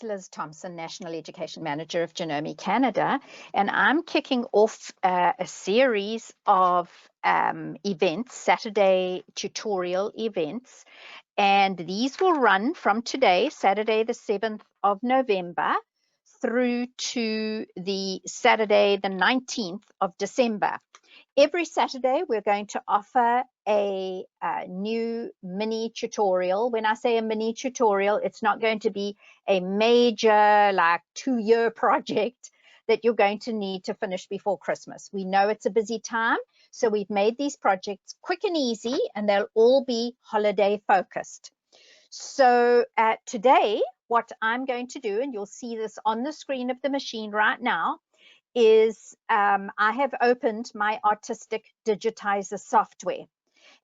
Liz Thompson, National Education Manager of Genome Canada, and I'm kicking off a series of events, Saturday tutorial events, and these will run from today, Saturday the 7th of November, through to the Saturday the 19th of December. Every Saturday, we're going to offer a new mini tutorial. When I say a mini tutorial, it's not going to be a major, like 2-year project that you're going to need to finish before Christmas. We know it's a busy time, so we've made these projects quick and easy, and they'll all be holiday focused. So today, what I'm going to do, and you'll see this on the screen of the machine right now, is I have opened my Artistic Digitizer software,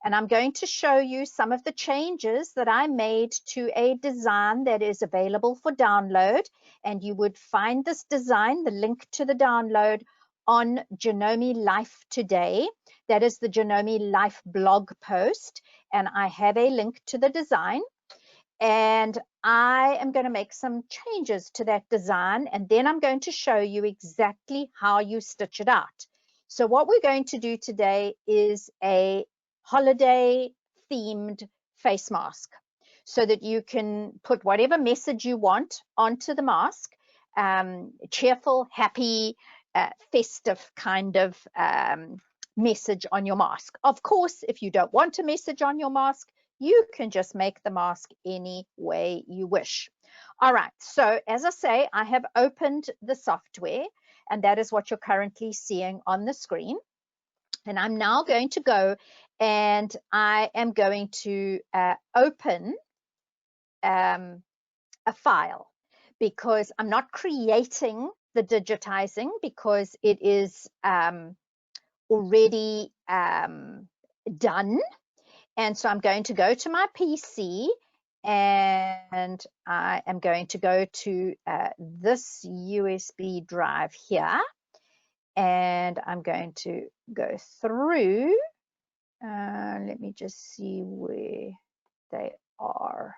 and I'm going to show you some of the changes that I made to a design that is available for download, and you would find this design, the link to the download, on Genome Life today. That is the Genome Life blog post, and I have a link to the design. And I am going to make some changes to that design, and then I'm going to show you exactly how you stitch it out. So what we're going to do today is a holiday themed face mask, so that you can put whatever message you want onto the mask, cheerful, happy, festive kind of message on your mask. Of course, if you don't want a message on your mask, you can just make the mask any way you wish. All right, so as I say, I have opened the software, and that is what you're currently seeing on the screen. And I'm now going to go and I am going to open a file, because I'm not creating the digitizing, because it is already done. And so I'm going to go to my PC, and I am going to go to this USB drive here, and I'm going to go through. Let me just see where they are.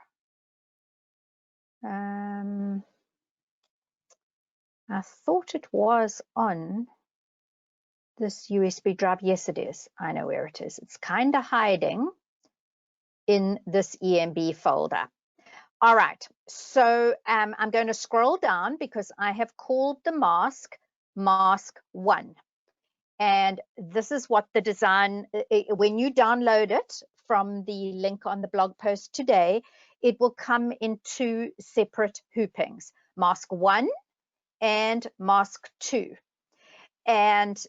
I thought it was on this USB drive. Yes, it is. I know where it is. It's kind of hiding in this EMB folder. All right, so I'm going to scroll down, because I have called the mask 1. And this is what the design, when you download it from the link on the blog post today, it will come in 2 separate hoopings, mask 1 and mask 2. And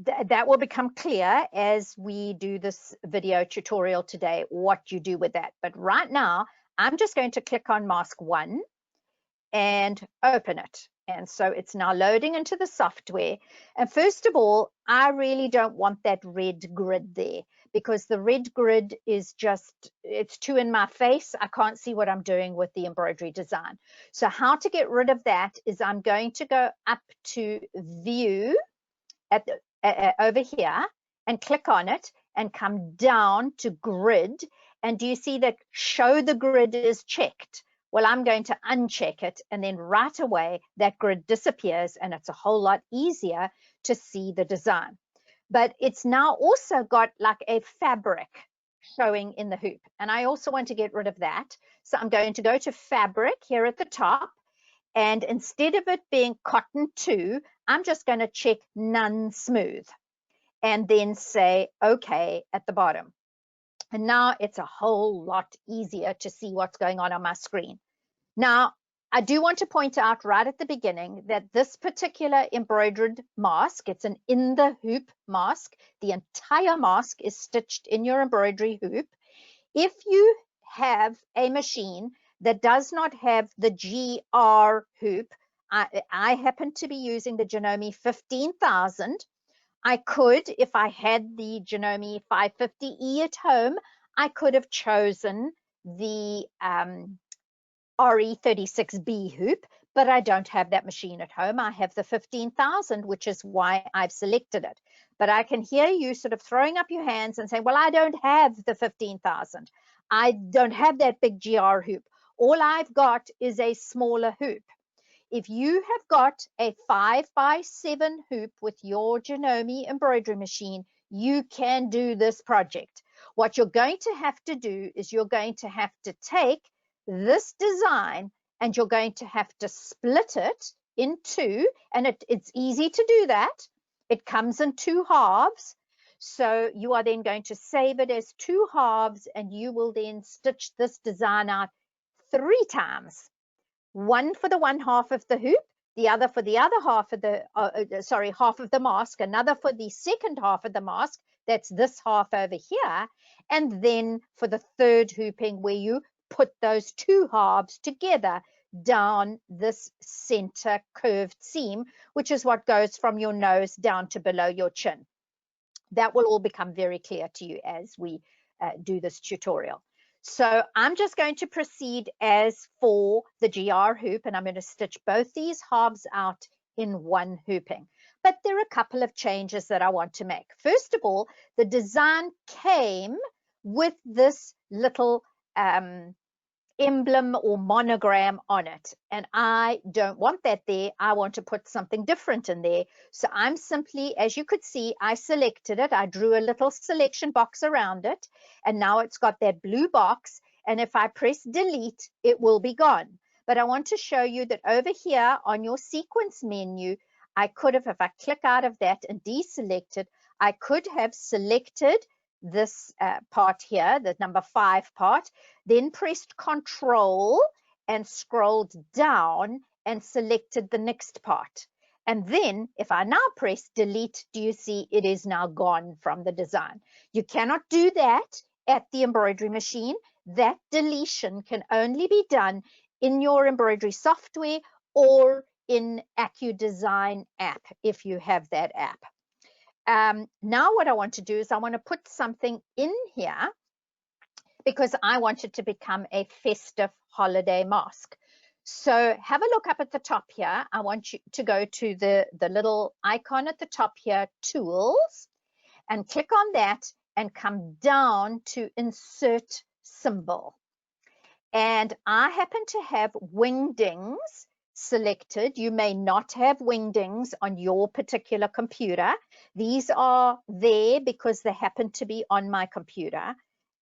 that will become clear as we do this video tutorial today, what you do with that. But right now, I'm just going to click on mask 1 and open it. And so it's now loading into the software. And first of all, I really don't want that red grid there, because the red grid is just, it's too in my face. I can't see what I'm doing with the embroidery design. So how to get rid of that is I'm going to go up to View at the over here and click on it, and come down to Grid. And do you see that Show the Grid is checked? Well, I'm going to uncheck it, and then right away that grid disappears, and it's a whole lot easier to see the design. But it's now also got like a fabric showing in the hoop, and I also want to get rid of that. So I'm going to go to Fabric here at the top, and instead of it being cotton 2, I'm just going to check None Smooth, and then say OK at the bottom. And now it's a whole lot easier to see what's going on my screen. Now, I do want to point out right at the beginning that this particular embroidered mask, it's an in the hoop mask. The entire mask is stitched in your embroidery hoop. If you have a machine that does not have the GR hoop, I happen to be using the Genome 15,000. I could, if I had the Genome 550E at home, I could have chosen the RE36B hoop, but I don't have that machine at home. I have the 15,000, which is why I've selected it. But I can hear you sort of throwing up your hands and saying, well, I don't have the 15,000. I don't have that big GR hoop. All I've got is a smaller hoop. If you have got a 5x7 hoop with your Janome embroidery machine, you can do this project. What you're going to have to do is you're going to have to take this design and you're going to have to split it in two, and it's easy to do that. It comes in two halves. So you are then going to save it as two halves, and you will then stitch this design out 3 times. One for the one half of the hoop, the other for the other half of the, half of the mask, another for the second half of the mask, that's this half over here, and then for the third hooping where you put those two halves together down this center curved seam, which is what goes from your nose down to below your chin. That will all become very clear to you as we do this tutorial. So I'm just going to proceed as for the GR hoop, and I'm going to stitch both these halves out in one hooping. But there are a couple of changes that I want to make. First of all, the design came with this little emblem or monogram on it, and I don't want that there. I want to put something different in there. So I'm simply, as you could see, I selected it. I drew a little selection box around it, and now it's got that blue box, and if I press delete, it will be gone. But I want to show you that over here on your sequence menu, I could have, if I click out of that and deselect it, I could have selected this part here, the number 5 part, then pressed Control and scrolled down and selected the next part. And then if I now press delete, do you see it is now gone from the design? You cannot do that at the embroidery machine. That deletion can only be done in your embroidery software or in AccuDesign app if you have that app. Now what I want to do is I want to put something in here because I want it to become a festive holiday mask. So have a look up at the top here. I want you to go to the little icon at the top here, Tools, and click on that and come down to Insert Symbol. And I happen to have wingdings selected. You may not have wingdings on your particular computer. These are there because they happen to be on my computer.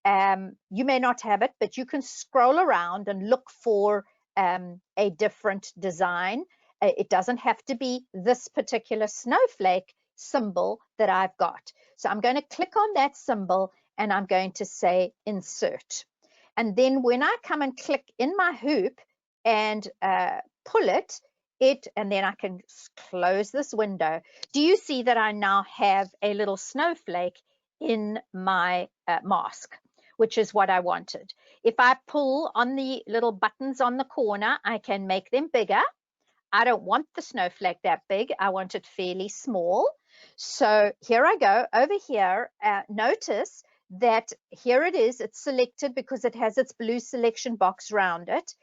You may not have it, but you can scroll around and look for a different design. It doesn't have to be this particular snowflake symbol that I've got. So I'm going to click on that symbol and I'm going to say insert. And then when I come and click in my hoop and pull it, and then I can close this window. Do you see that I now have a little snowflake in my mask, which is what I wanted? If I pull on the little buttons on the corner, I can make them bigger. I don't want the snowflake that big. I want it fairly small. So here I go over here. Notice that here it is. It's selected because it has its blue selection box around it,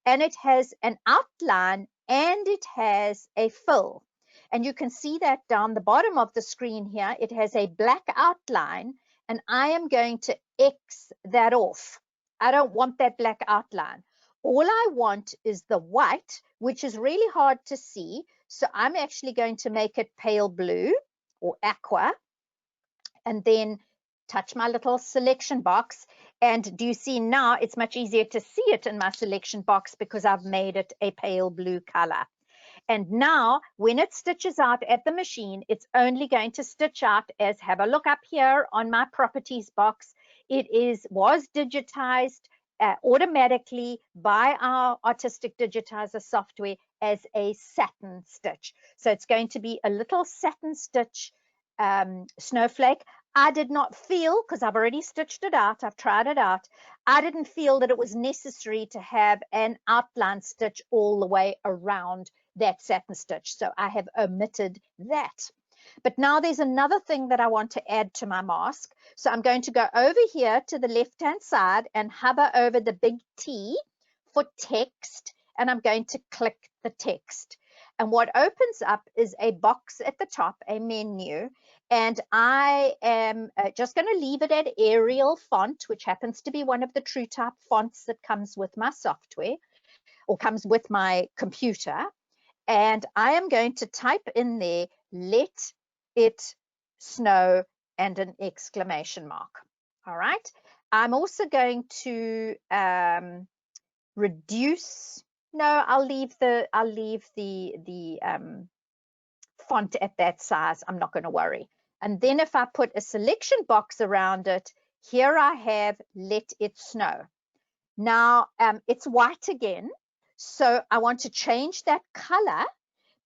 and it has an outline and it has a fill. And you can see that down the bottom of the screen here. It has a black outline, and I am going to X that off. I don't want that black outline. All I want is the white, which is really hard to see. So I'm actually going to make it pale blue or aqua, and then touch my little selection box. And do you see now it's much easier to see it in my selection box because I've made it a pale blue color. And now when it stitches out at the machine, it's only going to stitch out as, have a look up here on my properties box. It was digitized automatically by our Artistic Digitizer software as a satin stitch. So it's going to be a little satin stitch snowflake. I did not feel, because I've already stitched it out, I've tried it out, I didn't feel that it was necessary to have an outline stitch all the way around that satin stitch. So I have omitted that. But now there's another thing that I want to add to my mask. So I'm going to go over here to the left-hand side and hover over the big T for text, and I'm going to click the text. And what opens up is a box at the top, a menu. And I am just going to leave it at Arial font, which happens to be one of the TrueType fonts that comes with my software or comes with my computer. And I am going to type in there, let it snow, and an exclamation mark. All right. I'm also going to reduce. No, I'll leave the font at that size. I'm not going to worry. And then if I put a selection box around it, here I have let it snow. Now it's white again, so I want to change that color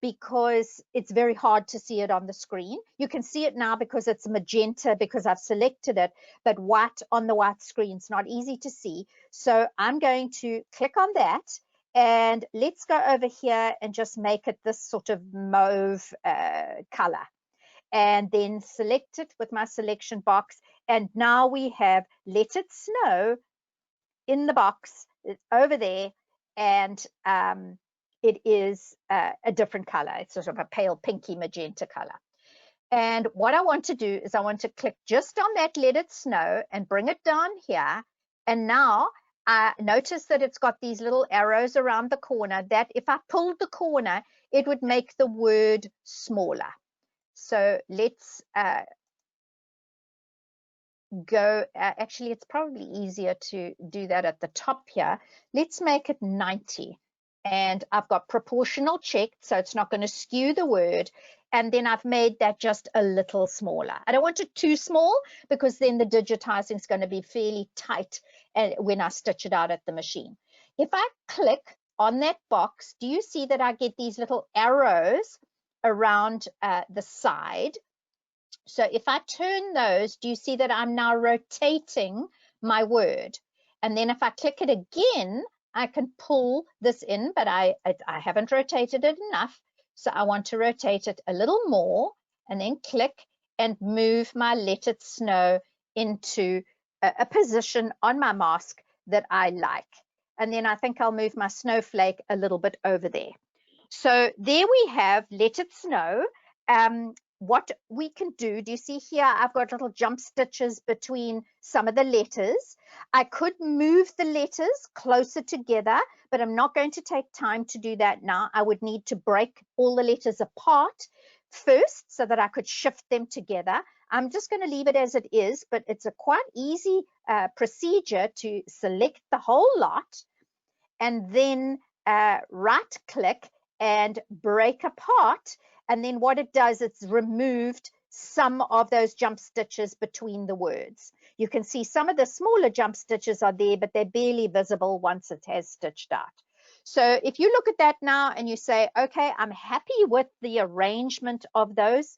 because it's very hard to see it on the screen. You can see it now because it's magenta because I've selected it, but white on the white screen is not easy to see. So I'm going to click on that, and let's go over here and just make it this sort of mauve color. And then select it with my selection box. And now we have let it snow in the box. It's over there, and it is a different color. It's sort of a pale pinky magenta color. And what I want to do is I want to click just on that let it snow and bring it down here. And now notice that it's got these little arrows around the corner that if I pulled the corner, it would make the word smaller. So let's go, actually it's probably easier to do that at the top here. Let's make it 90, and I've got proportional checked so it's not going to skew the word, and then I've made that just a little smaller. I don't want it too small because then the digitizing is going to be fairly tight when I stitch it out at the machine. If I click on that box, do you see that I get these little arrows around the side? So if I turn those, do you see that I'm now rotating my word? And then if I click it again, I can pull this in, but I haven't rotated it enough. So I want to rotate it a little more, and then click and move my let it snow into a position on my mask that I like. And then I think I'll move my snowflake a little bit over there. So there we have let it snow. What we can do you see here, I've got little jump stitches between some of the letters. I could move the letters closer together, but I'm not going to take time to do that now. I would need to break all the letters apart first so that I could shift them together. I'm just going to leave it as it is, but it's a quite easy procedure to select the whole lot and then right click and break apart. And then what it does, it's removed some of those jump stitches between the words. You can see some of the smaller jump stitches are there, but they're barely visible once it has stitched out. So if you look at that now and you say, okay, I'm happy with the arrangement of those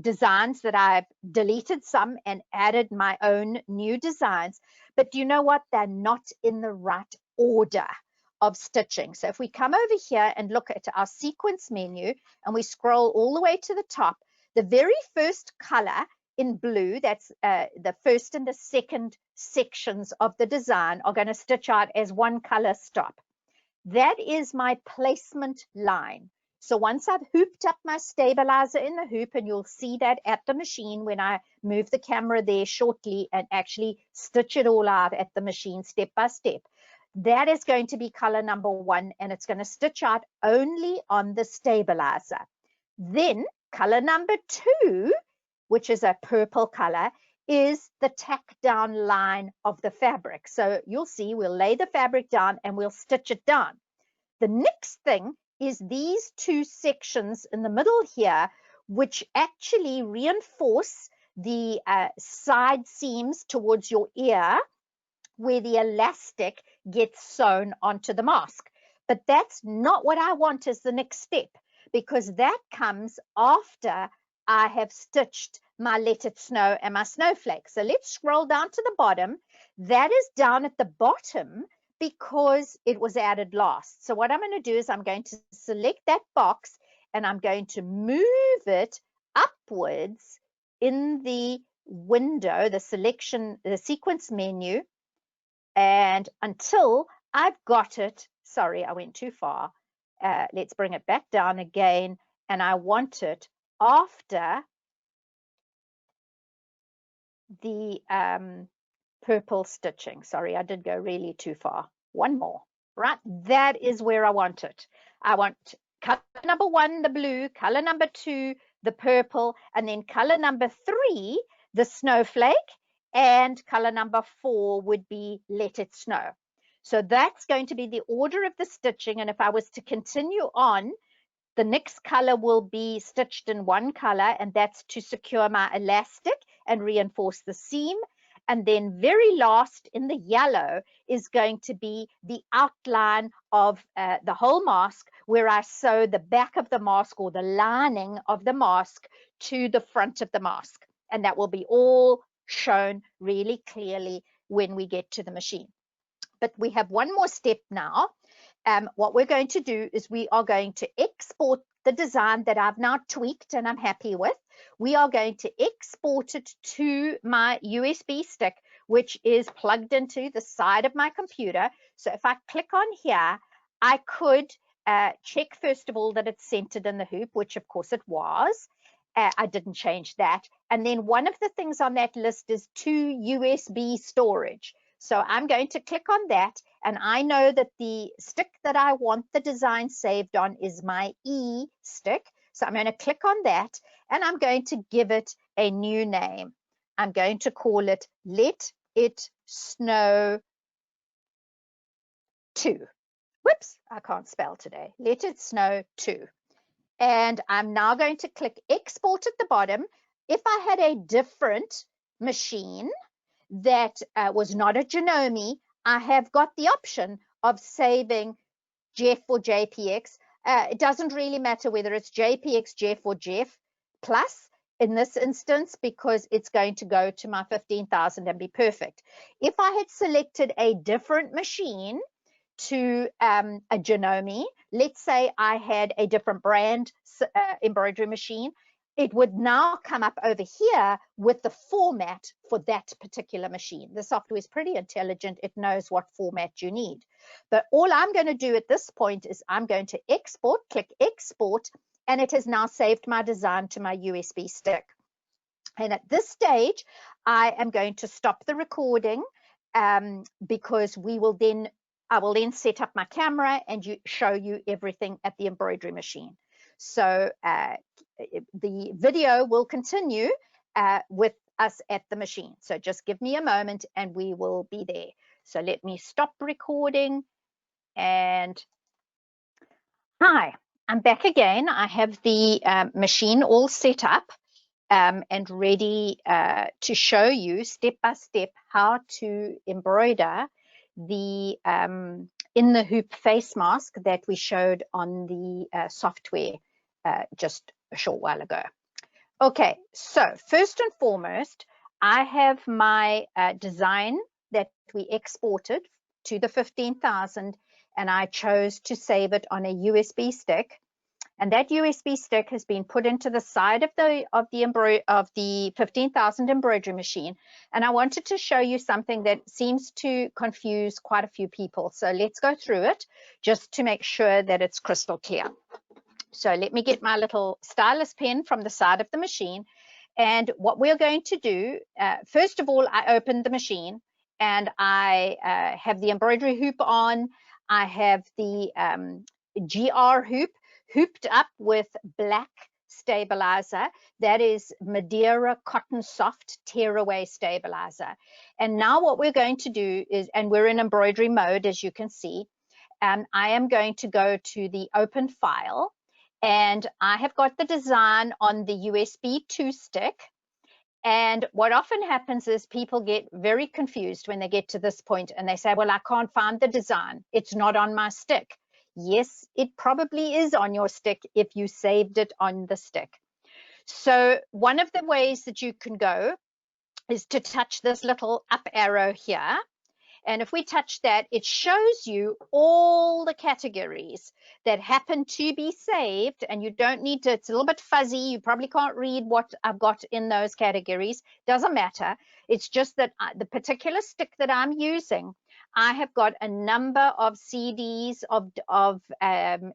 designs, that I've deleted some and added my own new designs, but do you know what? They're not in the right order of stitching. So if we come over here and look at our sequence menu and we scroll all the way to the top, the very first color in blue, that's the first and the second sections of the design, are going to stitch out as one color stop. That is my placement line. So once I've hooped up my stabilizer in the hoop, and you'll see that at the machine when I move the camera there shortly and actually stitch it all out at the machine step by step, that is going to be color number 1, and it's going to stitch out only on the stabilizer. Then color number 2, which is a purple color, is the tack down line of the fabric. So you'll see we'll lay the fabric down and we'll stitch it down. The next thing is these 2 sections in the middle here, which actually reinforce the side seams towards your ear, where the elastic gets sewn onto the mask. But that's not what I want as the next step, because that comes after I have stitched my let it snow and my snowflake. So let's scroll down to the bottom. That is down at the bottom because it was added last. So what I'm going to do is I'm going to select that box and I'm going to move it upwards in the window, the sequence menu, and until I've got it, sorry, I went too far. let's bring it back down again, and I want it after the purple stitching. Sorry, I did go really too far. One more, right? That is where I want it. I want color number 1, the blue, color number 2, the purple, and then color number 3, the snowflake, and color number 4 would be let it snow. So that's going to be the order of the stitching. And if I was to continue on, the next color will be stitched in one color, and that's to secure my elastic and reinforce the seam. And then very last in the yellow is going to be the outline of the whole mask, where I sew the back of the mask or the lining of the mask to the front of the mask. And that will be all shown really clearly when we get to the machine. But we have one more step now. What we're going to do is we are going to export the design that I've now tweaked and I'm happy with. We are going to export it to my USB stick, which is plugged into the side of my computer. So if I click on here, I could check first of all that it's centered in the hoop, which of course it was. I didn't change that. And then one of the things on that list is to USB storage. So I'm going to click on that, and I know that the stick that I want the design saved on is my E stick. So I'm going to click on that, and I'm going to give it a new name. I'm going to call it Let It Snow 2. Whoops, I can't spell today. Let It Snow 2. And I'm now going to click Export at the bottom. If I had a different machine that was not a Janome, I have got the option of saving Jeff or JPX. It doesn't really matter whether it's JPX, Jeff, or Jeff Plus in this instance, because it's going to go to my 15,000 and be perfect. If I had selected a different machine to a Janome, let's say I had a different brand embroidery machine, it would now come up over here with the format for that particular machine. The software is pretty intelligent. It knows what format you need. But all I'm going to do at this point is I'm going to export, click export, and it has now saved my design to my USB stick. And at this stage, I am going to stop the recording because I will then set up my camera and show you everything at the embroidery machine. So the video will continue with us at the machine. So just give me a moment and we will be there. So let me stop recording. And hi, I'm back again. I have the machine all set up and ready to show you step by step how to embroider the in the hoop face mask that we showed on the software just a short while ago. Okay, so first and foremost, I have my design that we exported to the 15,000, and I chose to save it on a USB stick. And that USB stick has been put into the side of the 15,000 embroidery machine. And I wanted to show you something that seems to confuse quite a few people. So let's go through it just to make sure that it's crystal clear. So let me get my little stylus pen from the side of the machine. And what we're going to do, first of all, I opened the machine and I have the embroidery hoop on. I have the GR hoop hooped up with black stabilizer. That is Madeira Cotton Soft Tearaway Stabilizer. And now what we're going to do is, and we're in embroidery mode, as you can see, I am going to go to the open file, and I have got the design on the USB 2 stick. And what often happens is people get very confused when they get to this point and they say, well, I can't find the design. It's not on my stick. Yes, it probably is on your stick if you saved it on the stick. So one of the ways that you can go is to touch this little up arrow here. And if we touch that, it shows you all the categories that happen to be saved. And you don't need to, it's a little bit fuzzy. You probably can't read what I've got in those categories. Doesn't matter. It's just that the particular stick that I'm using, I have got a number of CDs of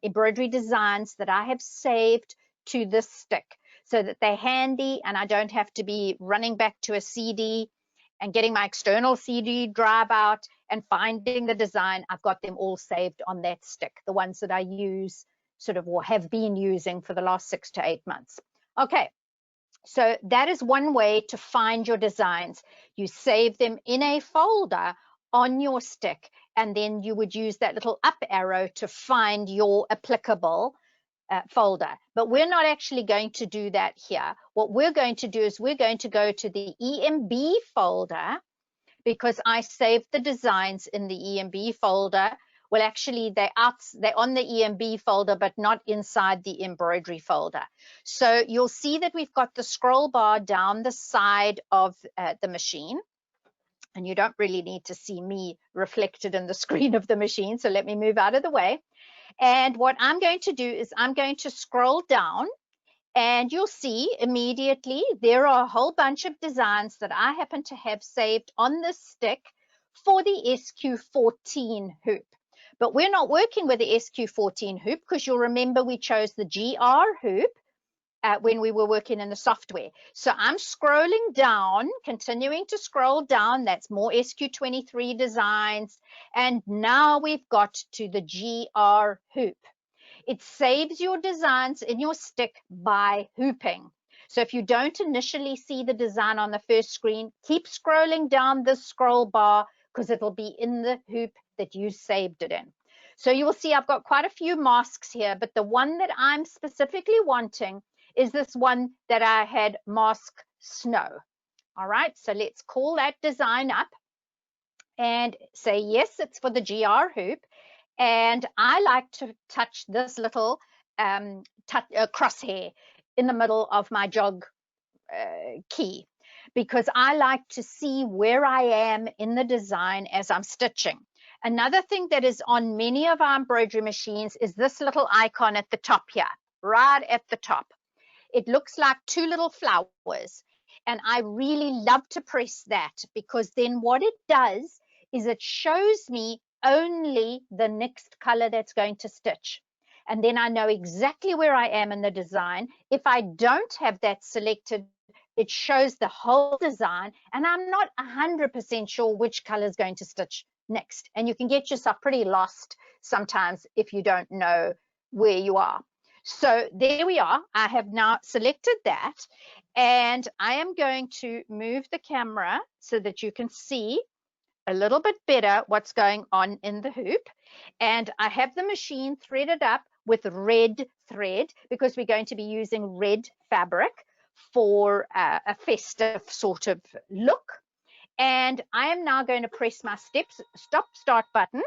embroidery designs that I have saved to this stick so that they're handy and I don't have to be running back to a CD and getting my external CD drive out and finding the design. I've got them all saved on that stick, the ones that I use sort of or have been using for the last 6 to 8 months. Okay, so that is one way to find your designs. You save them in a folder on your stick, and then you would use that little up arrow to find your applicable folder. But we're not actually going to do that here. What we're going to do is we're going to go to the EMB folder, because I saved the designs in the EMB folder. Well, actually, they're on the EMB folder, but not inside the embroidery folder. So you'll see that we've got the scroll bar down the side of the machine. And you don't really need to see me reflected in the screen of the machine. So let me move out of the way. And what I'm going to do is I'm going to scroll down, and you'll see immediately there are a whole bunch of designs that I happen to have saved on this stick for the SQ14 hoop. But we're not working with the SQ14 hoop because you'll remember we chose the GR hoop when we were working in the software. So I'm scrolling down, continuing to scroll down. That's more SQ23 designs. And now we've got to the GR hoop. It saves your designs in your stick by hooping. So if you don't initially see the design on the first screen, keep scrolling down the scroll bar because it'll be in the hoop that you saved it in. So you will see I've got quite a few masks here, but the one that I'm specifically wanting is this one that I had mask snow. All right, so let's call that design up and say, yes, it's for the GR hoop. And I like to touch this little crosshair in the middle of my jog key, because I like to see where I am in the design as I'm stitching. Another thing that is on many of our embroidery machines is this little icon at the top here, right at the top. It looks like two little flowers. And I really love to press that, because then what it does is it shows me only the next color that's going to stitch. And then I know exactly where I am in the design. If I don't have that selected, it shows the whole design, and I'm not 100% sure which color is going to stitch next. And you can get yourself pretty lost sometimes if you don't know where you are. So there we are. I have now selected that, and I am going to move the camera so that you can see a little bit better what's going on in the hoop. And I have the machine threaded up with red thread because we're going to be using red fabric for a festive sort of look. And I am now going to press my start button,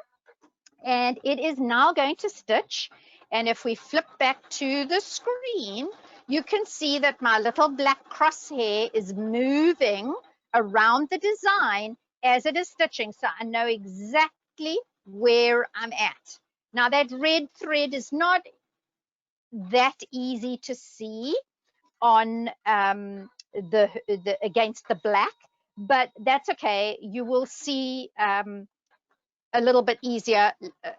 and it is now going to stitch. And if we flip back to the screen, you can see that my little black crosshair is moving around the design as it is stitching. So I know exactly where I'm at. Now that red thread is not that easy to see on against the black, but that's okay. You will see a little bit easier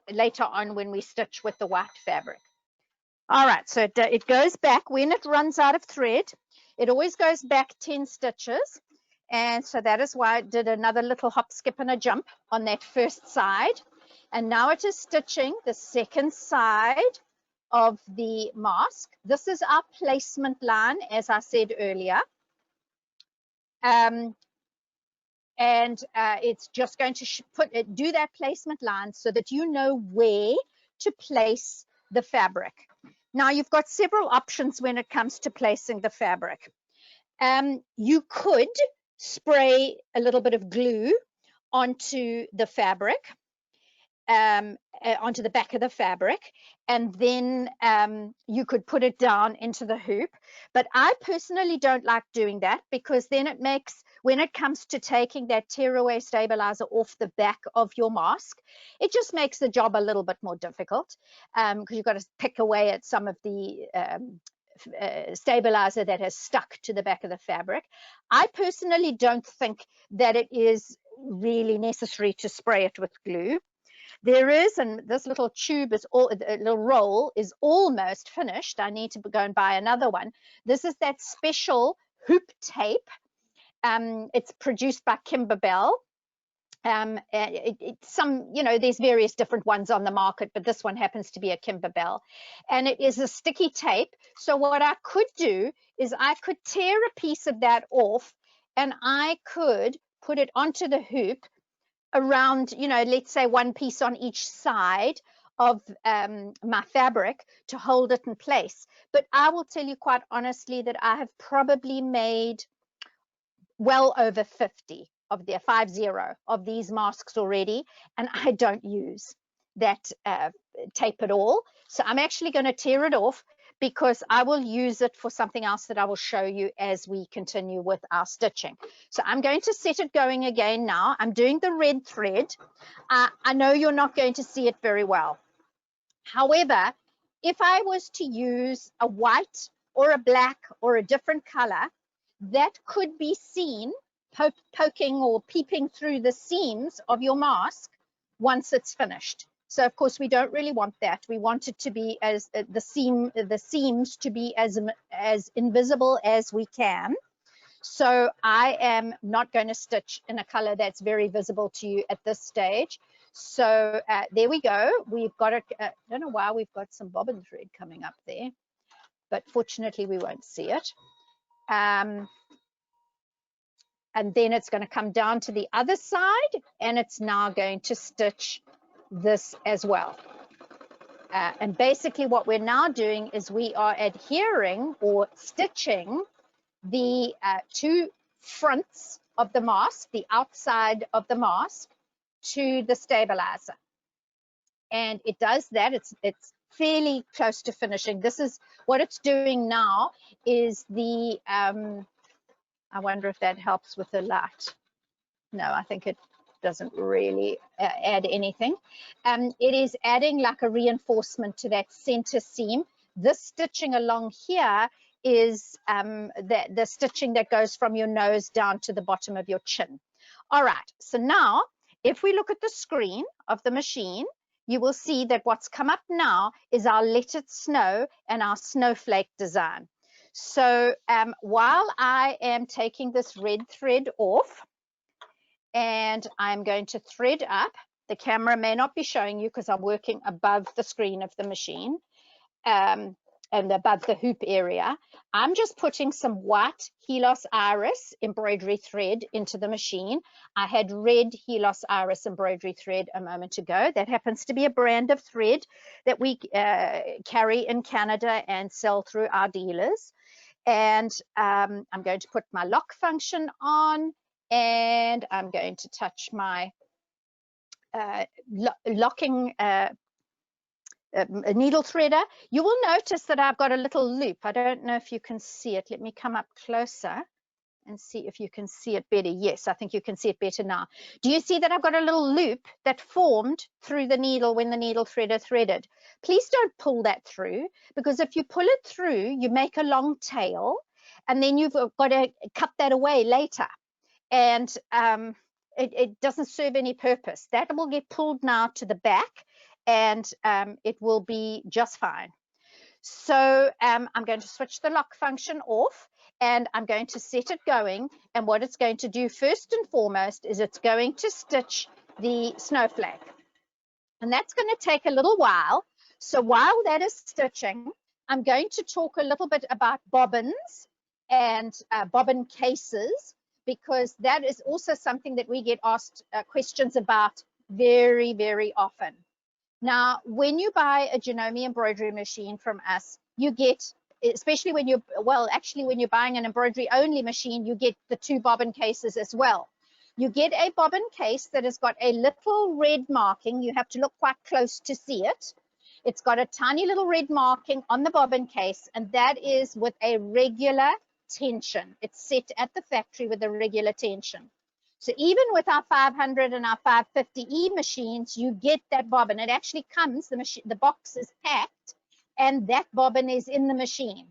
later on when we stitch with the white fabric. All right, so it goes back when it runs out of thread. It always goes back 10 stitches. And so that is why I did another little hop, skip, and a jump on that first side. And now it is stitching the second side of the mask. This is our placement line, as I said earlier. It's just going to do that placement line so that you know where to place the fabric. Now you've got several options when it comes to placing the fabric. You could spray a little bit of glue onto the fabric, onto the back of the fabric, and then you could put it down into the hoop. But I personally don't like doing that, because then it makes, when it comes to taking that tearaway stabilizer off the back of your mask, it just makes the job a little bit more difficult, because you've got to pick away at some of the stabilizer that has stuck to the back of the fabric. I personally don't think that it is really necessary to spray it with glue. There is, and this little tube is all, a little roll is almost finished. I need to go and buy another one. This is that special hoop tape. It's produced by Kimberbell. Some, you know, there's various different ones on the market, but this one happens to be a Kimberbell, and it is a sticky tape. So what I could do is I could tear a piece of that off, and I could put it onto the hoop around, you know, let's say one piece on each side of my fabric to hold it in place. But I will tell you quite honestly that I have probably made well over 50 of the 50 of these masks already, and I don't use that tape at all. So I'm actually going to tear it off because I will use it for something else that I will show you as we continue with our stitching. So I'm going to set it going again now. I'm doing the red thread. I know you're not going to see it very well. However, if I was to use a white or a black or a different color, that could be seen poking or peeping through the seams of your mask once it's finished. So of course we don't really want that. We want it to be as the seams to be as invisible as we can. So I am not going to stitch in a color that's very visible to you at this stage. So there we go. We've got it. I don't know why we've got some bobbin thread coming up there, but fortunately we won't see it. And then it's going to come down to the other side, and it's now going to stitch this as well. And basically what we're now doing is we are adhering or stitching the two fronts of the mask, the outside of the mask, to the stabilizer. And it does that. It's fairly close to finishing. This is what it's doing now is the I wonder if that helps with the light. No, I think it doesn't really add anything. It is adding like a reinforcement to that center seam. This stitching along here is the stitching that goes from your nose down to the bottom of your chin. All right, so now if we look at the screen of the machine, you will see that what's come up now is our Let It Snow and our snowflake design. So while I am taking this red thread off and I'm going to thread up, the camera may not be showing you because I'm working above the screen of the machine and above the hoop area. I'm just putting some white Helos Iris embroidery thread into the machine. I had red Helos Iris embroidery thread a moment ago. That happens to be a brand of thread that we carry in Canada and sell through our dealers. And I'm going to put my lock function on, and I'm going to touch my locking needle threader. You will notice that I've got a little loop. I don't know if you can see it. Let me come up closer and see if you can see it better. Yes, I think you can see it better now. Do you see that I've got a little loop that formed through the needle when the needle threader threaded? Please don't pull that through, because if you pull it through, you make a long tail, and then you've got to cut that away later. And it doesn't serve any purpose. That will get pulled now to the back, and it will be just fine. So I'm going to switch the lock function off, and I'm going to set it going. And what it's going to do first and foremost is it's going to stitch the snowflake. And that's going to take a little while. So while that is stitching, I'm going to talk a little bit about bobbins and bobbin cases, because that is also something that we get asked questions about very, very often. Now, when you buy a Janome embroidery machine from us, you get, especially when you're, well, actually when you're buying an embroidery only machine, you get the two bobbin cases as well. You get a bobbin case that has got a little red marking. You have to look quite close to see it. It's got a tiny little red marking on the bobbin case, and that is with a regular tension. It's set at the factory with a regular tension. So even with our 500 and our 550E machines, you get that bobbin. It actually comes, the box is packed, and that bobbin is in the machine.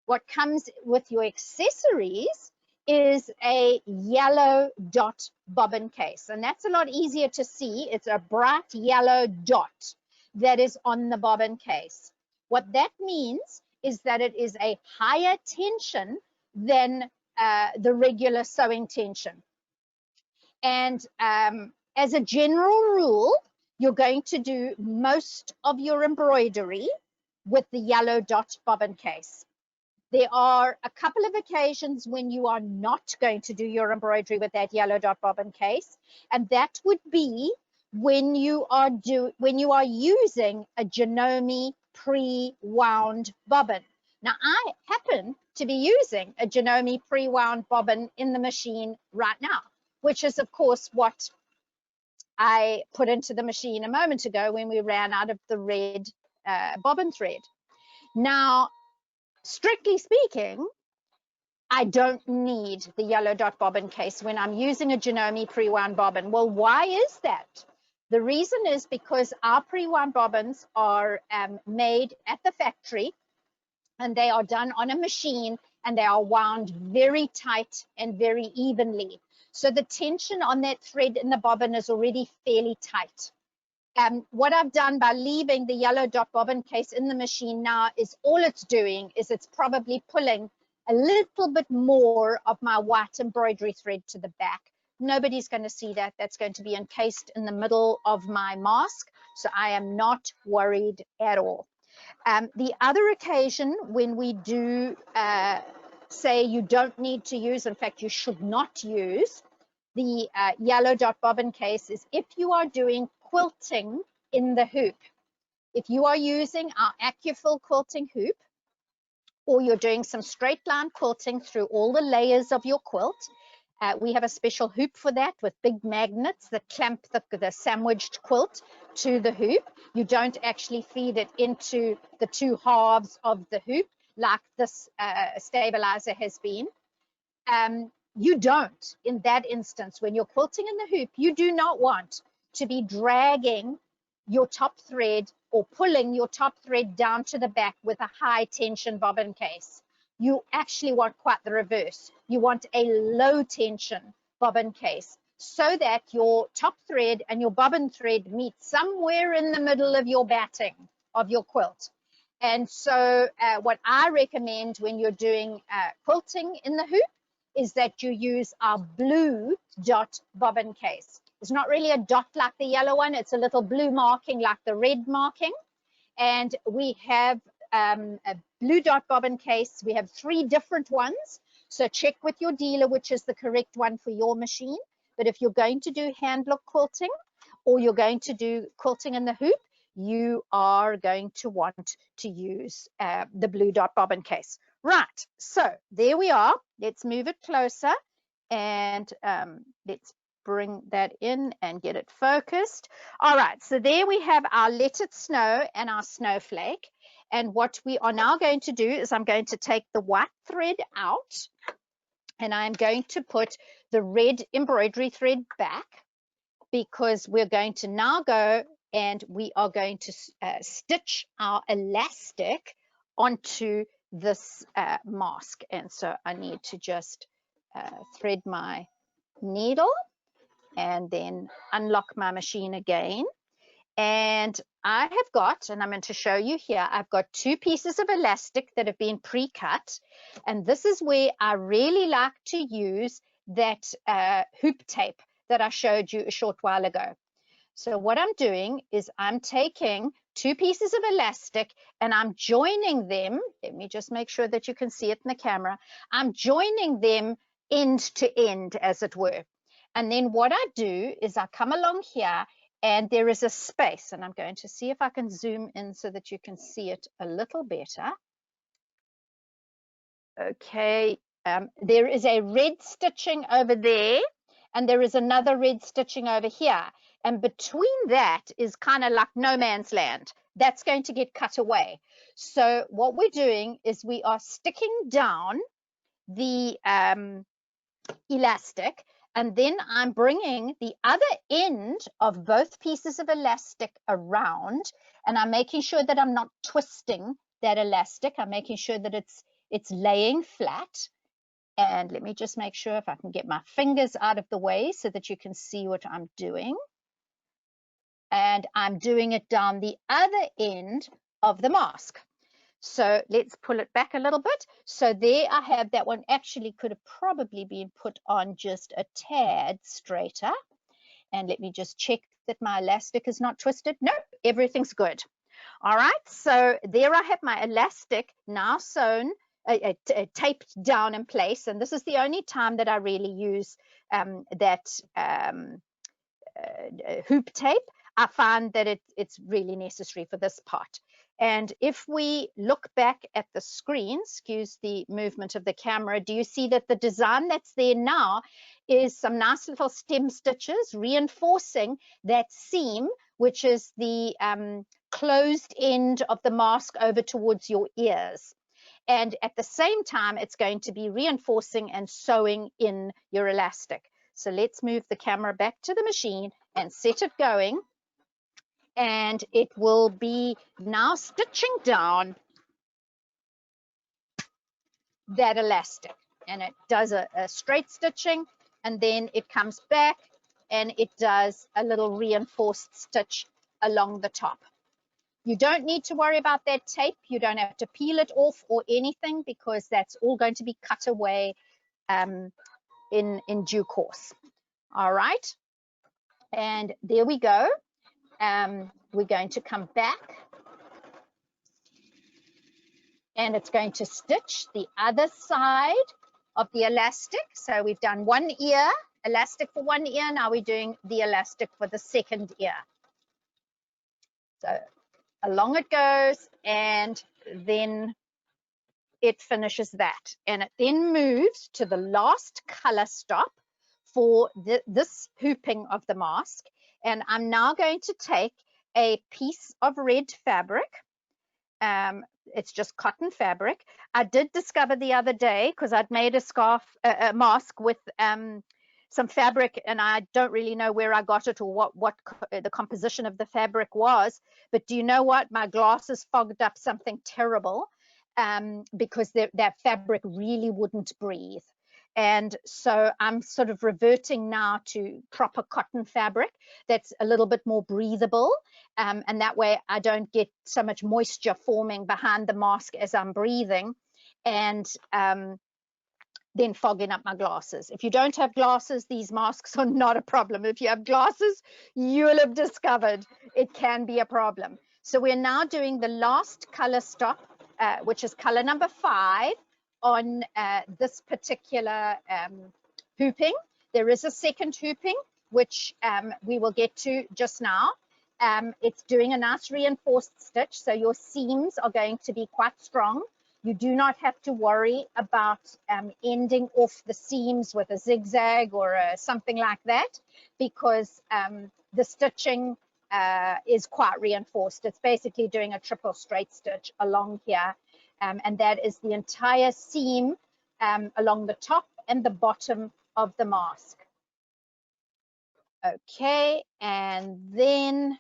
What comes with your accessories is a yellow dot bobbin case, and that's a lot easier to see. It's a bright yellow dot that is on the bobbin case. What that means is that it is a higher tension than the regular sewing tension. And as a general rule, you're going to do most of your embroidery with the yellow dot bobbin case. There are a couple of occasions when you are not going to do your embroidery with that yellow dot bobbin case, and that would be when you are using a Janome pre-wound bobbin. Now, I happen to be using a Janome pre-wound bobbin in the machine right now, which is, of course, what I put into the machine a moment ago when we ran out of the red bobbin thread. Now, strictly speaking, I don't need the yellow dot bobbin case when I'm using a Janome pre-wound bobbin. Well, why is that? The reason is because our pre-wound bobbins are made at the factory, and they are done on a machine, and they are wound very tight and very evenly. So the tension on that thread in the bobbin is already fairly tight. What I've done by leaving the yellow dot bobbin case in the machine now is all it's doing is it's probably pulling a little bit more of my white embroidery thread to the back. Nobody's going to see that. That's going to be encased in the middle of my mask, so I am not worried at all. The other occasion when we do say you don't need to use, in fact, you should not use the yellow dot bobbin case is if you are doing quilting in the hoop. If you are using our AccuFill quilting hoop, or you're doing some straight line quilting through all the layers of your quilt, we have a special hoop for that with big magnets that clamp the sandwiched quilt to the hoop. You don't actually feed it into the two halves of the hoop like this stabilizer has been. You don't, in that instance, when you're quilting in the hoop, you do not want to be dragging your top thread or pulling your top thread down to the back with a high tension bobbin case. You actually want quite the reverse. You want a low tension bobbin case so that your top thread and your bobbin thread meet somewhere in the middle of your batting of your quilt. And so what I recommend when you're doing quilting in the hoop is that you use our blue dot bobbin case. It's not really a dot like the yellow one. It's a little blue marking like the red marking. And we have a blue dot bobbin case. We have 3 different ones. So check with your dealer which is the correct one for your machine. But if you're going to do hand look quilting or you're going to do quilting in the hoop, you are going to want to use the blue dot bobbin case. Right, so there we are. Let's move it closer and let's bring that in and get it focused. All right, so there we have our Let It Snow and our snowflake. And what we are now going to do is I'm going to take the white thread out and I'm going to put the red embroidery thread back because we're going to now go and we are going to stitch our elastic onto this mask. And so I need to just thread my needle and then unlock my machine again. And I have got, and I'm going to show you here, I've got 2 pieces of elastic that have been pre-cut. And this is where I really like to use that hoop tape that I showed you a short while ago. So what I'm doing is I'm taking 2 pieces of elastic and I'm joining them. Let me just make sure that you can see it in the camera. I'm joining them end to end, as it were. And then what I do is I come along here and there is a space, and I'm going to see if I can zoom in so that you can see it a little better. Okay, there is a red stitching over there and there is another red stitching over here. And between that is kind of like no man's land. That's going to get cut away. So what we're doing is we are sticking down the elastic, and then I'm bringing the other end of both pieces of elastic around, and I'm making sure that I'm not twisting that elastic. I'm making sure that it's laying flat. And let me just make sure if I can get my fingers out of the way so that you can see what I'm doing. And I'm doing it down the other end of the mask. So let's pull it back a little bit. So there I have that one. Actually could have probably been put on just a tad straighter. And let me just check that my elastic is not twisted. Nope, everything's good. All right, so there I have my elastic now sewn, taped down in place. And this is the only time that I really use that hoop tape. I find that it's really necessary for this part. And if we look back at the screen, excuse the movement of the camera, do you see that the design that's there now is some nice little stem stitches reinforcing that seam, which is the closed end of the mask over towards your ears. And at the same time, it's going to be reinforcing and sewing in your elastic. So let's move the camera back to the machine and set it going. And it will be now stitching down that elastic. And it does a straight stitching, and then it comes back and it does a little reinforced stitch along the top. You don't need to worry about that tape. You don't have to peel it off or anything, because that's all going to be cut away in due course. All right. And there we go. We're going to come back, and it's going to stitch the other side of the elastic. So we've done one ear, elastic for one ear. Now we're doing the elastic for the second ear. So along it goes, and then it finishes that. And it then moves to the last color stop for this hooping of the mask. And I'm now going to take a piece of red fabric. It's just cotton fabric. I did discover the other day, because I'd made a mask with some fabric, and I don't really know where I got it or what the composition of the fabric was. But do you know what? My glasses fogged up something terrible, because that fabric really wouldn't breathe. And so I'm sort of reverting now to proper cotton fabric that's a little bit more breathable. And that way I don't get so much moisture forming behind the mask as I'm breathing, and then fogging up my glasses. If you don't have glasses, these masks are not a problem. If you have glasses, you'll have discovered it can be a problem. So we're now doing the last color stop, which is color number 5 on this particular hooping. There is a second hooping, which we will get to just now. It's doing a nice reinforced stitch, so your seams are going to be quite strong. You do not have to worry about ending off the seams with a zigzag or something like that, because the stitching is quite reinforced. It's basically doing a triple straight stitch along here, and that is the entire seam along the top and the bottom of the mask. Okay, and then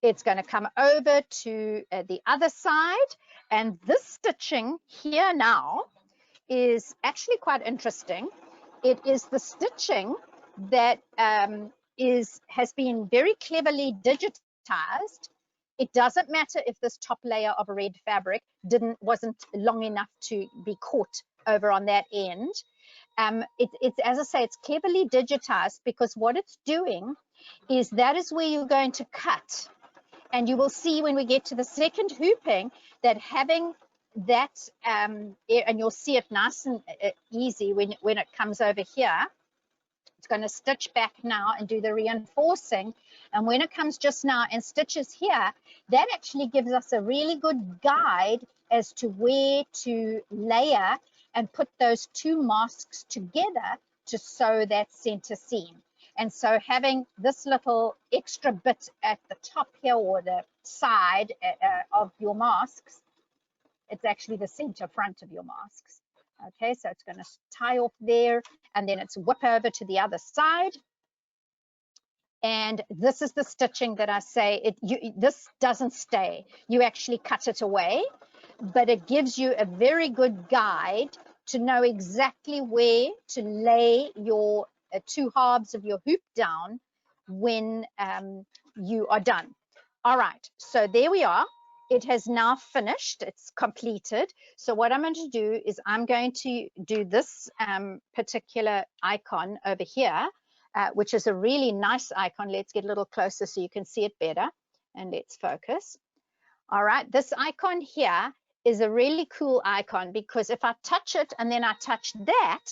it's going to come over to the other side, and this stitching here now is actually quite interesting. It is the stitching that has been very cleverly digitized. It doesn't matter if this top layer of red fabric wasn't long enough to be caught over on that end. It's, as I say, it's cleverly digitized, because what it's doing is that is where you're going to cut. And you will see when we get to the second hooping that having that, and you'll see it nice and easy when it comes over here. It's going to stitch back now and do the reinforcing. And when it comes just now and stitches here, that actually gives us a really good guide as to where to layer and put those two masks together to sew that center seam. And so having this little extra bit at the top here, or the side of your masks, it's actually the center front of your masks. Okay, so it's going to tie off there, and then it's whip over to the other side. And this is the stitching that I say, this doesn't stay. You actually cut it away, but it gives you a very good guide to know exactly where to lay your 2 halves of your hoop down when you are done. All right, so there we are. It has now finished. It's completed. So what I'm going to do is I'm going to do this particular icon over here, which is a really nice icon. Let's get a little closer so you can see it better. And let's focus. All right, this icon here is a really cool icon because if I touch it and then I touch that,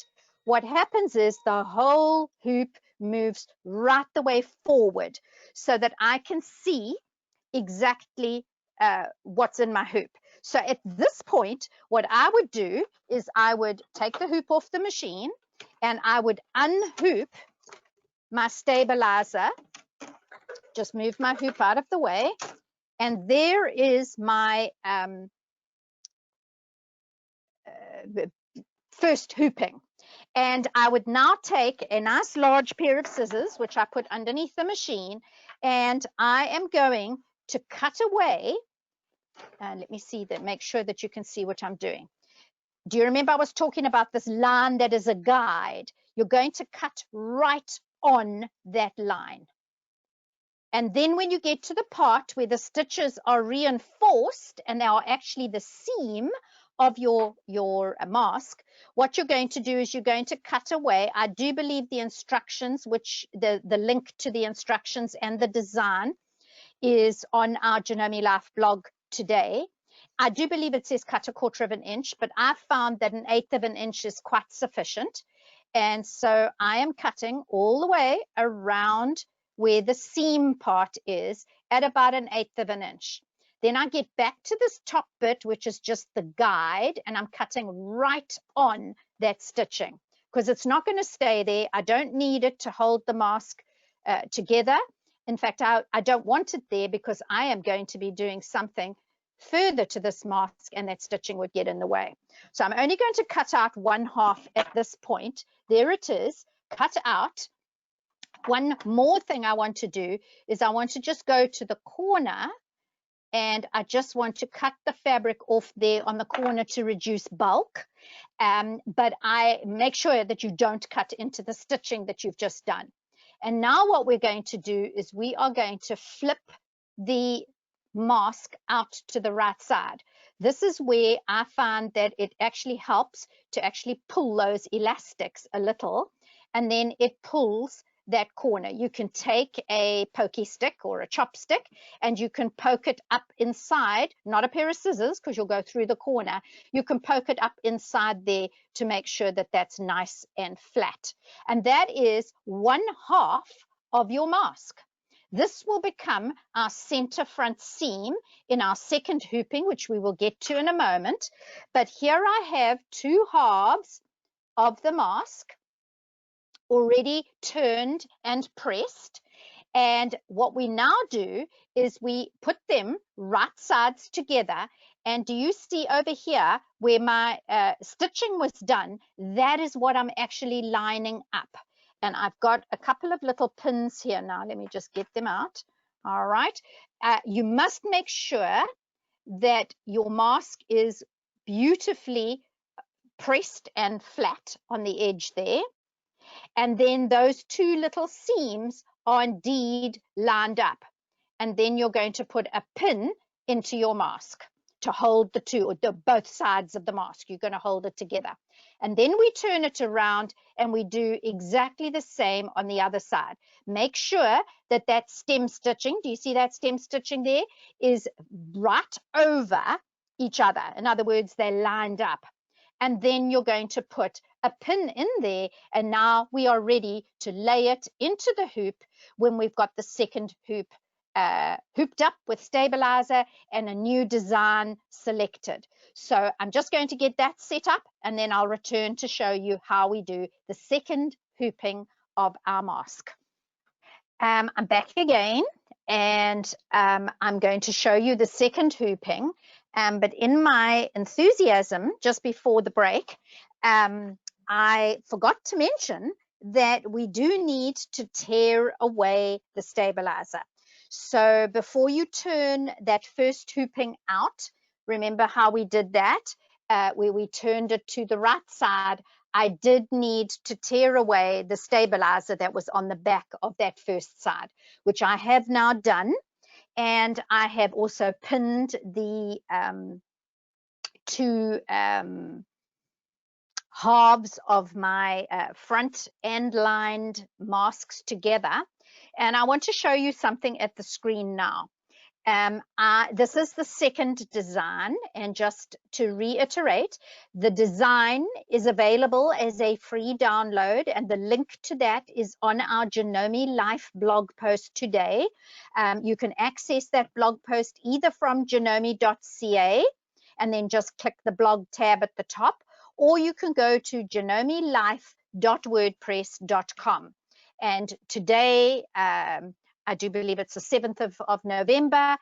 what happens is the whole hoop moves right the way forward so that I can see exactly what's in my hoop. So at this point, what I would do is I would take the hoop off the machine and I would unhoop my stabilizer, just move my hoop out of the way, and there is my first hooping. And I would now take a nice large pair of scissors, which I put underneath the machine, and I am going to cut away. And let me see that, make sure that you can see what I'm doing. Do you remember I was talking about this line that is a guide? You're going to cut right on that line. And then when you get to the part where the stitches are reinforced and they are actually the seam of your mask, what you're going to do is you're going to cut away. I do believe the instructions, which the link to the instructions and the design is on our Janome Life blog today. I do believe it says cut 1/4 of an inch, but I found that 1/8 of an inch is quite sufficient. And so I am cutting all the way around where the seam part is at about 1/8 of an inch. Then I get back to this top bit, which is just the guide, and I'm cutting right on that stitching because it's not going to stay there. I don't need it to hold the mask together. In fact, I don't want it there because I am going to be doing something further to this mask and that stitching would get in the way. So I'm only going to cut out 1/2 at this point. There it is, cut out. One more thing I want to do is I want to just go to the corner and I just want to cut the fabric off there on the corner to reduce bulk. But I make sure that you don't cut into the stitching that you've just done. And now what we're going to do is we are going to flip the mask out to the right side. This is where I find that it actually helps to actually pull those elastics a little, and then it pulls that corner. You can take a pokey stick or a chopstick and you can poke it up inside, not a pair of scissors because you'll go through the corner. You can poke it up inside there to make sure that that's nice and flat. And that is 1/2 of your mask. This will become our center front seam in our second hooping, which we will get to in a moment. But here I have 2 halves of the mask already turned and pressed. And what we now do is we put them right sides together. And do you see over here where my stitching was done? That is what I'm actually lining up. And I've got a couple of little pins here now. Let me just get them out. All right. You must make sure that your mask is beautifully pressed and flat on the edge there. And then those 2 little seams are indeed lined up. And then you're going to put a pin into your mask to hold the 2, or both sides of the mask. You're going to hold it together. And then we turn it around and we do exactly the same on the other side. Make sure that that stem stitching, do you see that stem stitching there, is right over each other. In other words, they're lined up. And then you're going to put a pin in there, and now we are ready to lay it into the hoop when we've got the second hoop hooped up with stabilizer and a new design selected. So I'm just going to get that set up and then I'll return to show you how we do the second hooping of our mask. I'm back again, and I'm going to show you the second hooping. But in my enthusiasm just before the break, I forgot to mention that we do need to tear away the stabilizer. So before you turn that first hooping out, remember how we did that? where we turned it to the right side, I did need to tear away the stabilizer that was on the back of that first side, which I have now done. And I have also pinned the two halves of my front end lined masks together. And I want to show you something at the screen now. This is the second design, and just to reiterate, the design is available as a free download, and the link to that is on our Janome Life blog post today. You can access that blog post either from janome.ca and then just click the blog tab at the top, or you can go to janomelife.wordpress.com. And today, I do believe it's the 7th of November,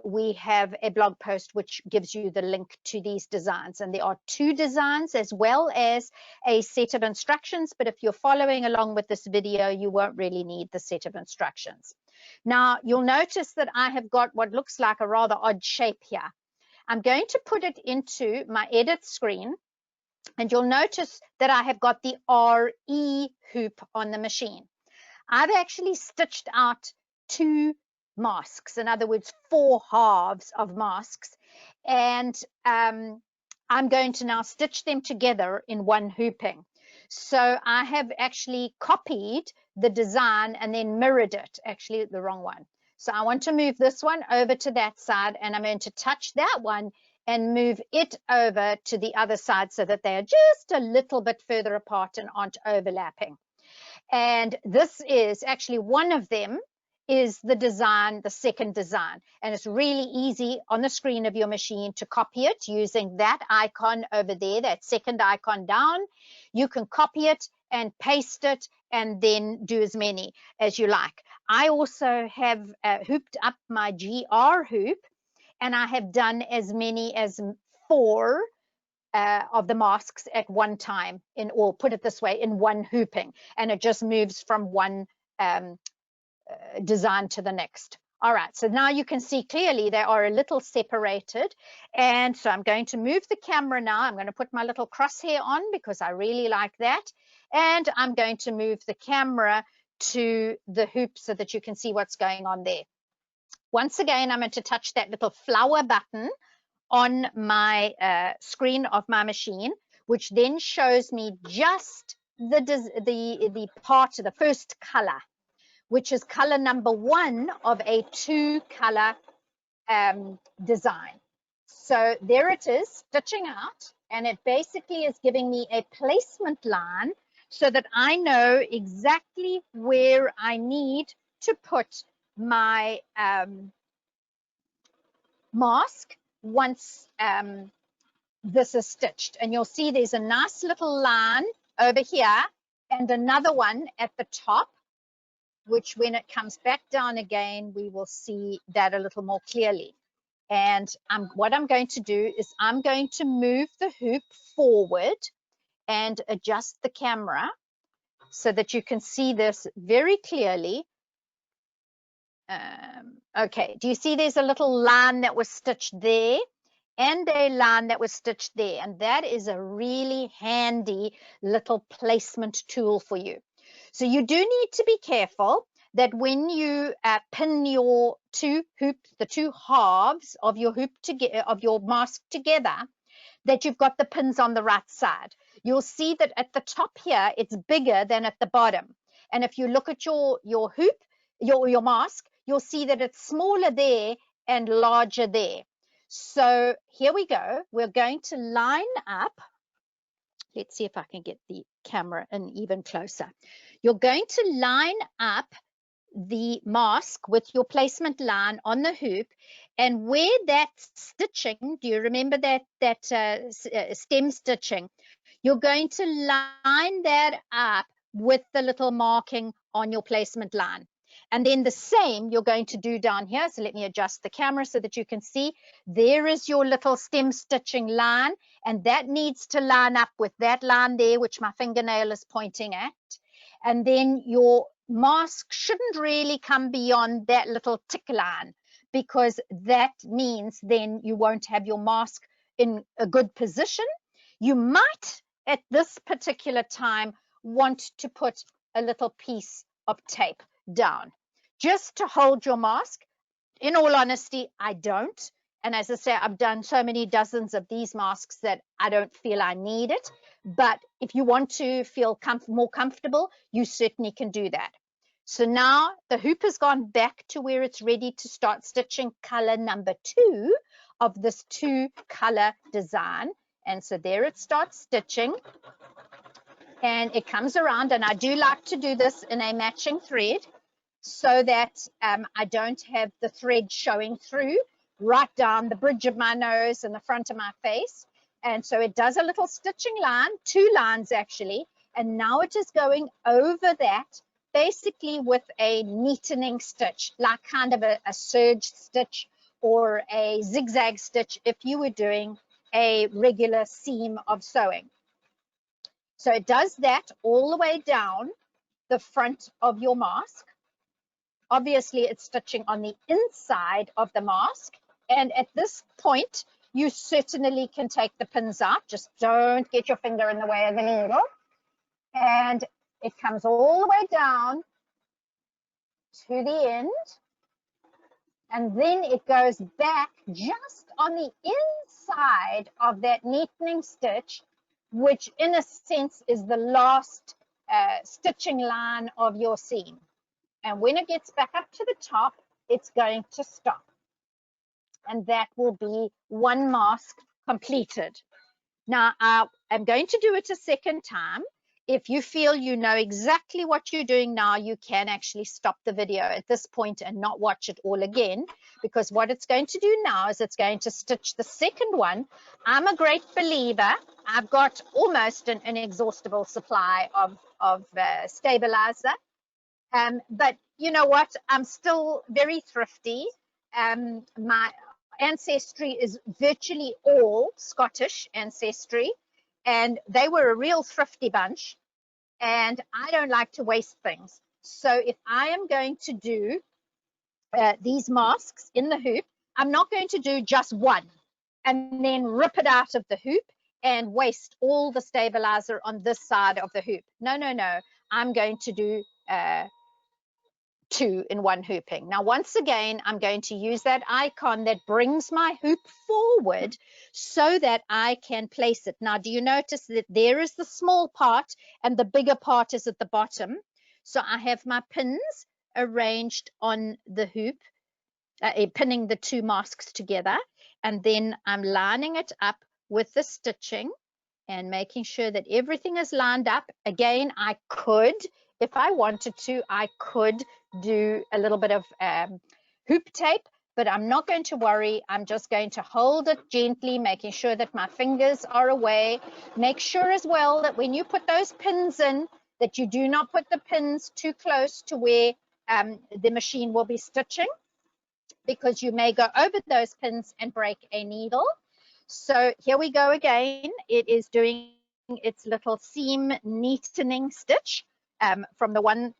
we have a blog post which gives you the link to these designs. And there are 2 designs as well as a set of instructions, but if you're following along with this video, you won't really need the set of instructions. Now, you'll notice that I have got what looks like a rather odd shape here. I'm going to put it into my edit screen, and you'll notice that I have got the RE hoop on the machine. I've actually stitched out 2 masks, in other words, 4 halves of masks, and I'm going to now stitch them together in one hooping. So I have actually copied the design and then mirrored it, actually the wrong one. So I want to move this one over to that side, and I'm going to touch that one and move it over to the other side so that they are just a little bit further apart and aren't overlapping. And this is actually one of them is the design, the second design. And it's really easy on the screen of your machine to copy it using that icon over there, that second icon down. You can copy it and paste it and then do as many as you like. I also have hooped up my GR hoop, and I have done as many as 4 of the masks at one time, or put it this way, in one hooping, and it just moves from one design to the next. All right, so now you can see clearly they are a little separated, and so I'm going to move the camera now. I'm going to put my little crosshair on because I really like that, and I'm going to move the camera to the hoop so that you can see what's going on there. Once again, I'm going to touch that little flower button on my screen of my machine, which then shows me just the part of the first color, which is color number 1 of a 2-color design. So there it is, stitching out, and it basically is giving me a placement line so that I know exactly where I need to put my mask once this is stitched. And you'll see there's a nice little line over here and another one at the top, which when it comes back down again, we will see that a little more clearly. And what I'm going to do is I'm going to move the hoop forward and adjust the camera so that you can see this very clearly. Okay, do you see there's a little line that was stitched there and a line that was stitched there? And that is a really handy little placement tool for you. So you do need to be careful that when you pin your 2 hoops, the 2 halves of your hoop together, of your mask together, that you've got the pins on the right side. You'll see that at the top here, it's bigger than at the bottom. And if you look at your hoop, your mask, you'll see that it's smaller there and larger there. So here we go. We're going to line up. Let's see if I can get the camera in even closer. You're going to line up the mask with your placement line on the hoop, and where that stitching, do you remember that stem stitching? You're going to line that up with the little marking on your placement line. And then the same you're going to do down here. So let me adjust the camera so that you can see. There is your little stem stitching line, and that needs to line up with that line there, which my fingernail is pointing at. And then your mask shouldn't really come beyond that little tick line, because that means then you won't have your mask in a good position. You might at this particular time want to put a little piece of tape down just to hold your mask. In all honesty, I don't. And as I say, I've done so many dozens of these masks that I don't feel I need it. But if you want to feel more comfortable, you certainly can do that. So now the hoop has gone back to where it's ready to start stitching color number 2 of this 2-color design. And so there it starts stitching. And it comes around, and I do like to do this in a matching thread, so that I don't have the thread showing through right down the bridge of my nose and the front of my face. And so it does a little stitching line, 2 lines actually, and now it is going over that basically with a neatening stitch, like kind of a serge stitch or a zigzag stitch if you were doing a regular seam of sewing. So it does that all the way down the front of your mask. Obviously, it's stitching on the inside of the mask. And at this point, you certainly can take the pins out. Just don't get your finger in the way of the needle. And it comes all the way down to the end. And then it goes back just on the inside of that neatening stitch, which in a sense is the last stitching line of your seam. And when it gets back up to the top, it's going to stop. And that will be one mask completed. Now, I'm going to do it a second time. If you feel you know exactly what you're doing now, you can actually stop the video at this point and not watch it all again, because what it's going to do now is it's going to stitch the second one. I'm a great believer. I've got almost an inexhaustible supply of stabilizer. But you know what? I'm still very thrifty. My ancestry is virtually all Scottish ancestry, and they were a real thrifty bunch, and I don't like to waste things. So if I am going to do these masks in the hoop, I'm not going to do just one and then rip it out of the hoop and waste all the stabilizer on this side of the hoop. No, no, no. I'm going to do 2 in one hooping. Now, once again, I'm going to use that icon that brings my hoop forward so that I can place it. Now, do you notice that there is the small part and the bigger part is at the bottom? So I have my pins arranged on the hoop, pinning the 2 masks together, and then I'm lining it up with the stitching and making sure that everything is lined up. Again, I could, if I wanted to, I could do a little bit of hoop tape, but I'm not going to worry. I'm just going to hold it gently, making sure that my fingers are away. Make sure as well that when you put those pins in, that you do not put the pins too close to where the machine will be stitching, because you may go over those pins and break a needle. So here we go again. It is doing its little seam neatening stitch from the one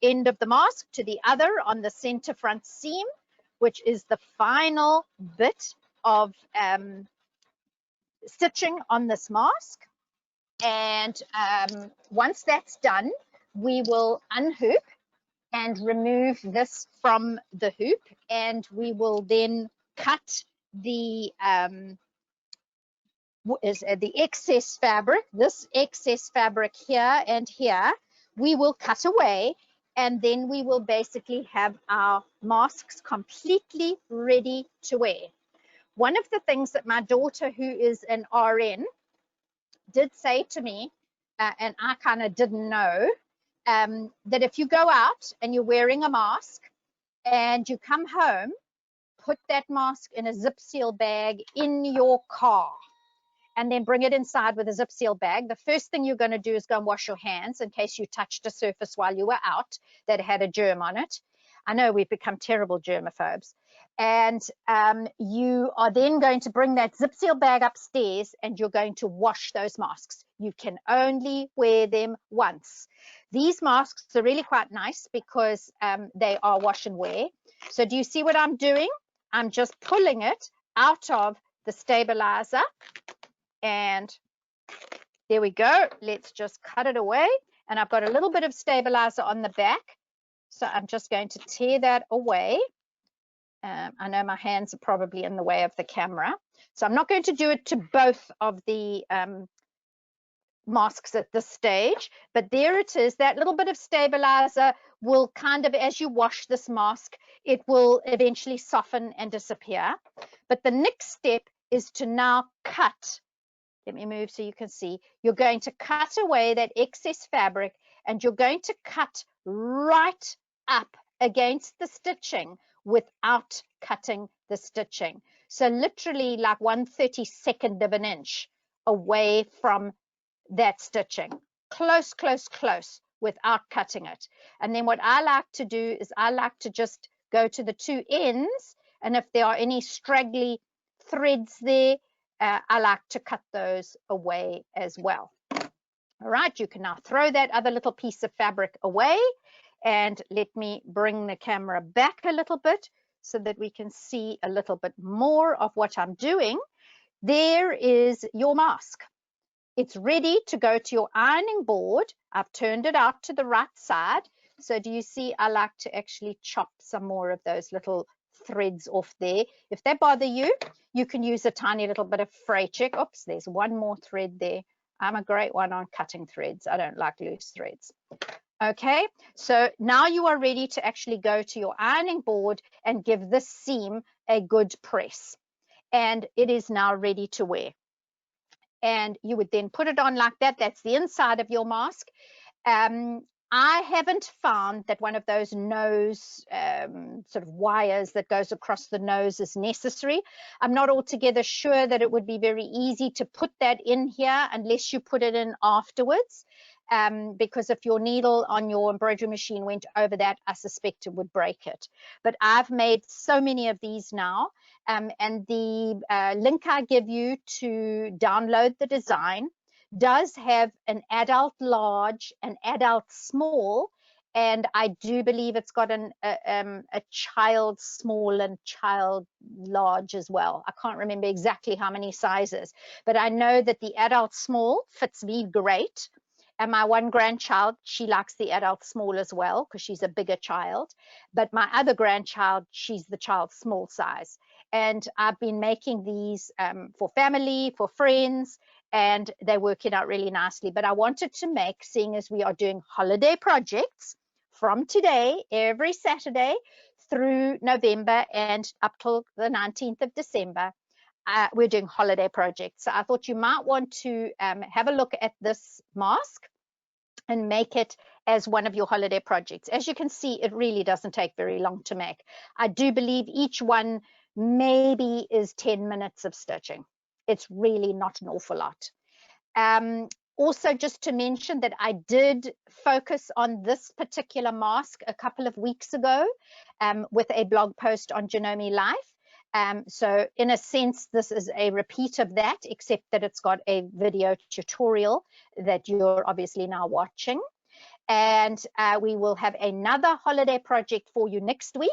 end of the mask to the other on the center front seam, which is the final bit of stitching on this mask. And once that's done, we will unhoop and remove this from the hoop, and we will then cut the excess fabric. This excess fabric here and here, we will cut away, and then we will basically have our masks completely ready to wear. One of the things that my daughter, who is an RN, did say to me, and I kind of didn't know, that if you go out and you're wearing a mask and you come home, put that mask in a zip seal bag in your car and then bring it inside with a zip seal bag. The first thing you're going to do is go and wash your hands in case you touched a surface while you were out that had a germ on it. I know we've become terrible germaphobes. And you are then going to bring that zip seal bag upstairs and you're going to wash those masks. You can only wear them once. These masks are really quite nice because they are wash and wear. So do you see what I'm doing? I'm just pulling it out of the stabilizer, and there we go. Let's just cut it away. And I've got a little bit of stabilizer on the back, so I'm just going to tear that away. I know my hands are probably in the way of the camera, so I'm not going to do it to both of the masks at this stage, but there it is. That little bit of stabilizer will kind of, as you wash this mask, it will eventually soften and disappear. But the next step is to now cut. Let me move so you can see. You're going to cut away that excess fabric, and you're going to cut right up against the stitching without cutting the stitching. So literally like 1/32 of an inch away from that stitching. Close, close, close without cutting it. And then what I like to do is I like to just go to the two ends, and if there are any straggly threads there, I like to cut those away as well. All right, you can now throw that other little piece of fabric away, and let me bring the camera back a little bit so that we can see a little bit more of what I'm doing. There is your mask. It's ready to go to your ironing board. I've turned it out to the right side. So do you see, I like to actually chop some more of those little threads off there. If they bother you, you can use a tiny little bit of fray check. Oops, there's one more thread there. I'm a great one on cutting threads. I don't like loose threads. Okay, so now you are ready to actually go to your ironing board and give this seam a good press. And it is now ready to wear. And you would then put it on like that. That's the inside of your mask. I haven't found that one of those nose sort of wires that goes across the nose is necessary. I'm not altogether sure that it would be very easy to put that in here unless you put it in afterwards. Because if your needle on your embroidery machine went over that, I suspect it would break it. But I've made so many of these now, and the link I give you to download the design does have an adult large, an adult small, and I do believe it's got a child small and child large as well. I can't remember exactly how many sizes, but I know that the adult small fits me great. And my one grandchild, she likes the adult small as well because she's a bigger child. But my other grandchild, she's the child small size. And I've been making these for family, for friends, and they're working out really nicely. But I wanted to make, seeing as we are doing holiday projects from today, every Saturday through November and up till the 19th of December, we're doing holiday projects. So I thought you might want to have a look at this mask and make it as one of your holiday projects. As you can see, it really doesn't take very long to make. I do believe each one maybe is 10 minutes of stitching. It's really not an awful lot. Also, just to mention that I did focus on this particular mask a couple of weeks ago with a blog post on Janome Life. So in a sense, this is a repeat of that, except that it's got a video tutorial that you're obviously now watching. And we will have another holiday project for you next week.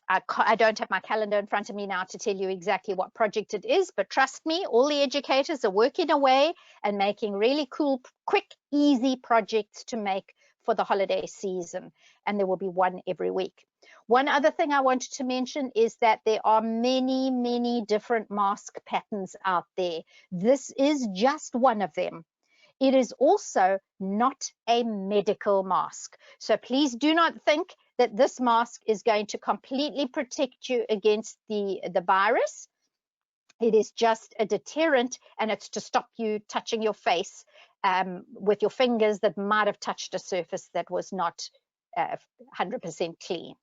I don't have my calendar in front of me now to tell you exactly what project it is, but trust me, all the educators are working away and making really cool, quick, easy projects to make for the holiday season. And there will be one every week. One other thing I wanted to mention is that there are many, many different mask patterns out there. This is just one of them. It is also not a medical mask. So please do not think that this mask is going to completely protect you against the virus. It is just a deterrent, and it's to stop you touching your face with your fingers that might have touched a surface that was not 100% clean.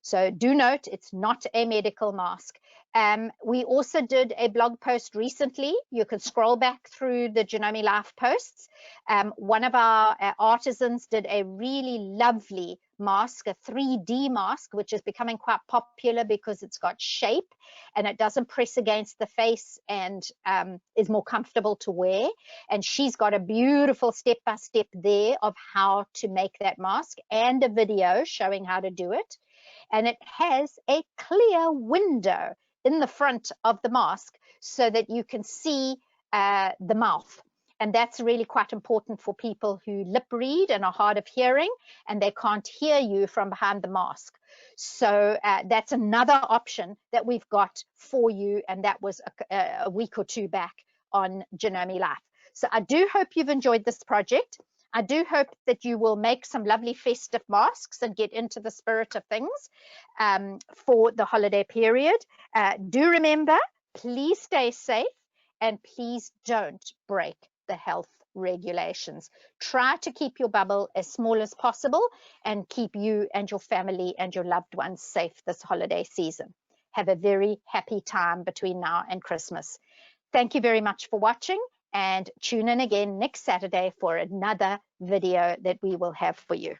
So do note, it's not a medical mask. We also did a blog post recently. You can scroll back through the Janome Life posts. One of our artisans did a really lovely mask, a 3D mask, which is becoming quite popular because it's got shape and it doesn't press against the face and is more comfortable to wear. And she's got a beautiful step-by-step there of how to make that mask and a video showing how to do it. And it has a clear window in the front of the mask so that you can see the mouth. And that's really quite important for people who lip read and are hard of hearing and they can't hear you from behind the mask. So that's another option that we've got for you. And that was a week or two back on Janome Life. So I do hope you've enjoyed this project. I do hope that you will make some lovely festive masks and get into the spirit of things for the holiday period. Do remember, please stay safe and please don't break the health regulations. Try to keep your bubble as small as possible and keep you and your family and your loved ones safe this holiday season. Have a very happy time between now and Christmas. Thank you very much for watching, and tune in again next Saturday for another video that we will have for you.